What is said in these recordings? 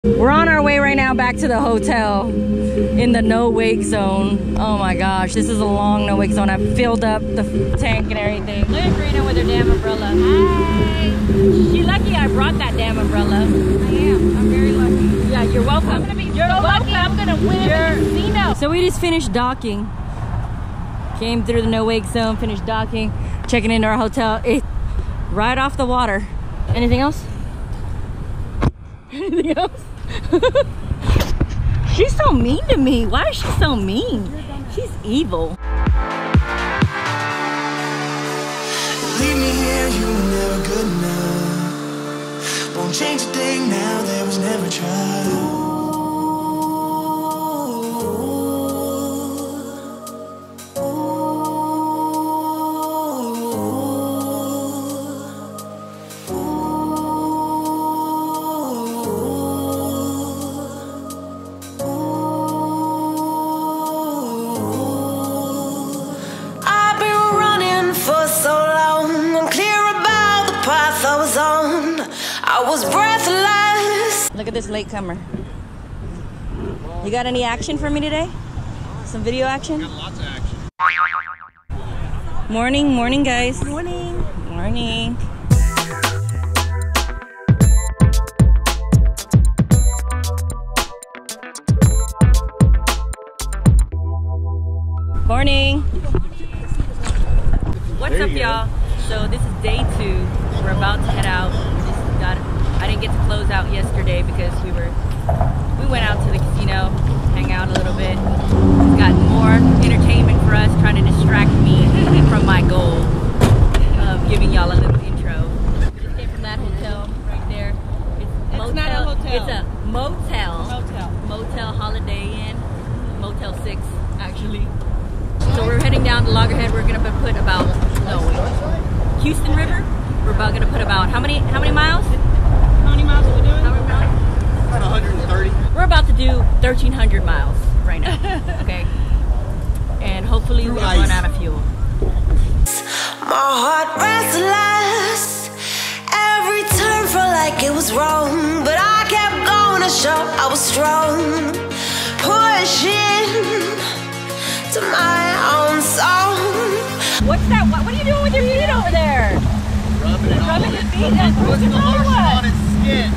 We're on our way right now back to the hotel in the no wake zone. Oh my gosh, this is a long no wake zone. I've filled up the tank and everything. Look at Karina with her damn umbrella. Hi. She's lucky I brought that damn umbrella. I am. I'm very lucky. Yeah, you're welcome. I'm gonna be so lucky I'm gonna win the casino. So we just finished docking. Came through the no wake zone, finished docking, checking into our hotel. It's right off the water. Anything else? Anything else? She's so mean to me. Why is she so mean? She's evil. Leave me here, you were never good enough. Won't change a thing now, there was never trial. Look at this latecomer. You got any action for me today? Some video action? Got lots of action. Morning, guys. Morning. Morning. Morning. What's up, y'all? So this is day 2. We're about to head out. I didn't get to close out yesterday because we went out to the casino, hang out a little bit. We've got more entertainment for us, trying to distract me from my goal of giving y'all a little intro. We just came from that hotel right there. It's not a hotel. It's a motel. Motel Holiday Inn. Motel 6, actually. So we're heading down to Loggerhead. We're gonna put about Houston River. We're about gonna put about how many miles? How many miles are we doing? How many miles? About 130. We're about to do 1,300 miles right now. Okay, and hopefully we run out of fuel. My heart restless. Every turn felt like it was wrong, but I kept going to show I was strong. Pushing to my own song. What's that? What are you doing with your feet over there? Rubbing your feet. That's putting the lotion on its skin.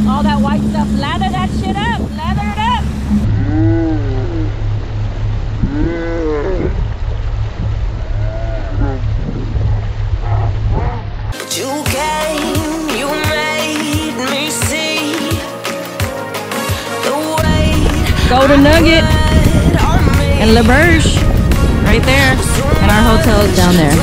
All that white stuff. Lather that shit up. Lather it up. But you came, you made me see the weight. Golden Nugget and La Berge right there, and our hotel is down there.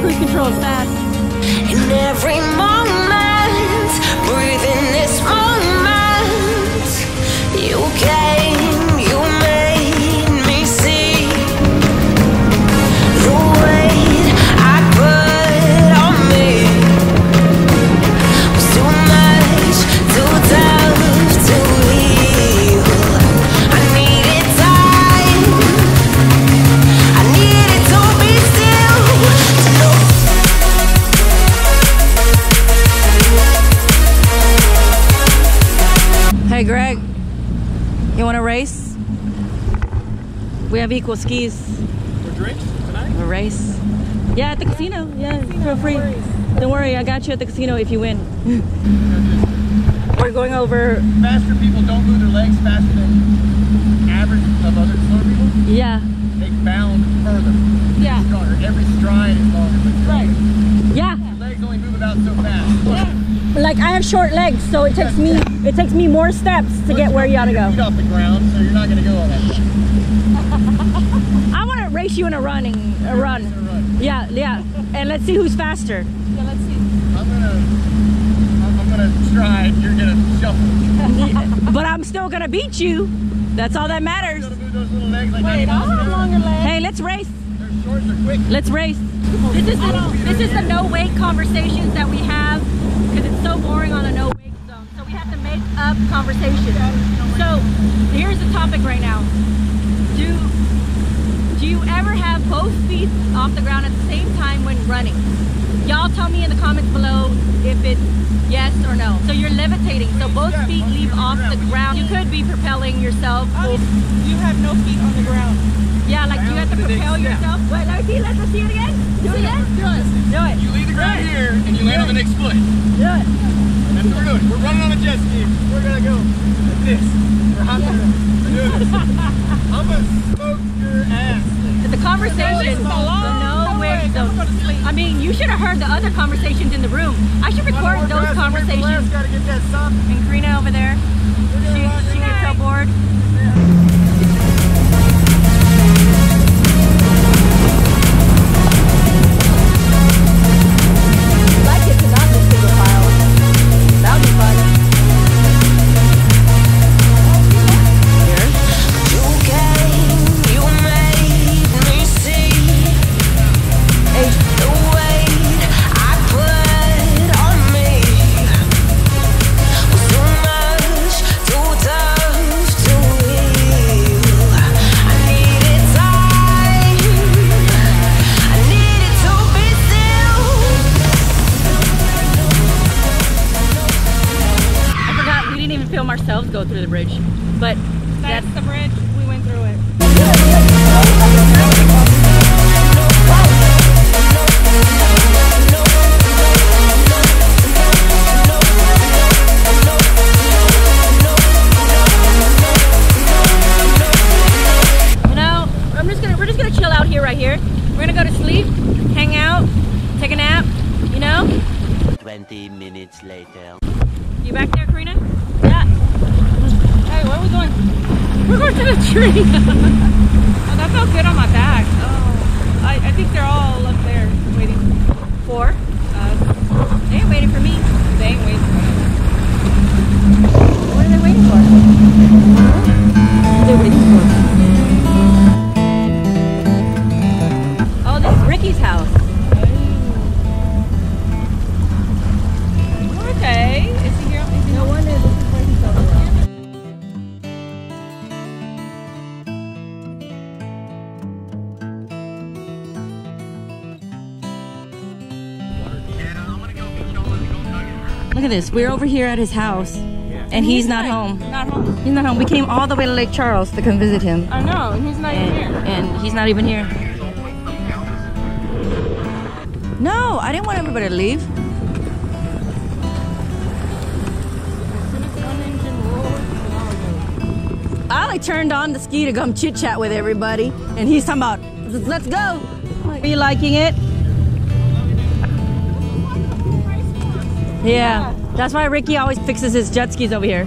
Cruise control is fast. In every moment, breathe in this moment. You came, you made me see the weight I put on me was too much, too tough. Hey Greg, you want to race? We have equal skis. For drinks tonight? A race? Yeah, at the casino. Yeah, feel free. Don't worry, I got you at the casino if you win. We're going over. Faster people don't move their legs faster than average of other slower people. Yeah. They bound further. Yeah. Stronger. Every stride is longer. Right. Yeah. Your legs only move about so fast. Yeah. Like I have short legs, so it takes me more steps to get where you ought to go. Feet off the ground, so you're not going to go all that fast. I want to race you in a run. Yeah, yeah. And let's see who's faster. Yeah, let's see. I'm gonna stride. You're gonna shuffle. But I'm still gonna beat you. That's all that matters. You're gonna move those little legs like Wait, I have longer legs. Hey, let's race. Their shorts are quick. Let's race. This is the no weight conversations that we have because it's so boring on the no weight zone. So we have to make up conversations. So here's the topic right now. Do you ever have both feet off the ground at the same time when running? Y'all tell me in the comments below if it's yes or no. So you're levitating, so both feet leave off the ground. You could be propelling yourself. You have no feet on the ground. Yeah, like you have to propel yourself. Wait, let's see it again. Do it again. Do it. You leave the ground here and you land on the next foot. Do it. That's what we're doing. We're running on a jet ski. We're gonna go like this. We're hopping. Do this. I'm gonna smoke your ass. The conversation, the no weight zone. I mean, you should have heard the other conversations in the room. I should record those conversations. Gotta get that sun. And Karina over there, she gets so bored. I'd like it to not be single file. That would be fun. You came, you made me see the weight I put on me was too much, too tough to heal. I needed time, I needed to be still. I forgot we didn't even film ourselves go through the bridge, but That's the bridge. We went through it. We're just gonna chill out here, right here. We're gonna go to sleep, hang out, take a nap, you know? 20 minutes later. You back there, Karina? Yeah. Hey, where are we going? We're going to the tree. Oh, that felt good on my back. Oh, I think they're all up there waiting. For? They ain't waiting for me. They ain't waiting for me. What are they waiting for? What are they waiting for? Oh, this is Ricky's house. Okay. Is he here? Is he No wonder this is where he's over there. Look at this. We're over here at his house, and he's not home. Not home. He's not home. We came all the way to Lake Charles to come visit him, I know, and he's not even here. and he's not even here. No, I didn't want everybody to leave. I like turned on the ski to come chit chat with everybody, and he's talking about, let's go. Are you liking it? Yeah, that's why Ricky always fixes his jet skis over here.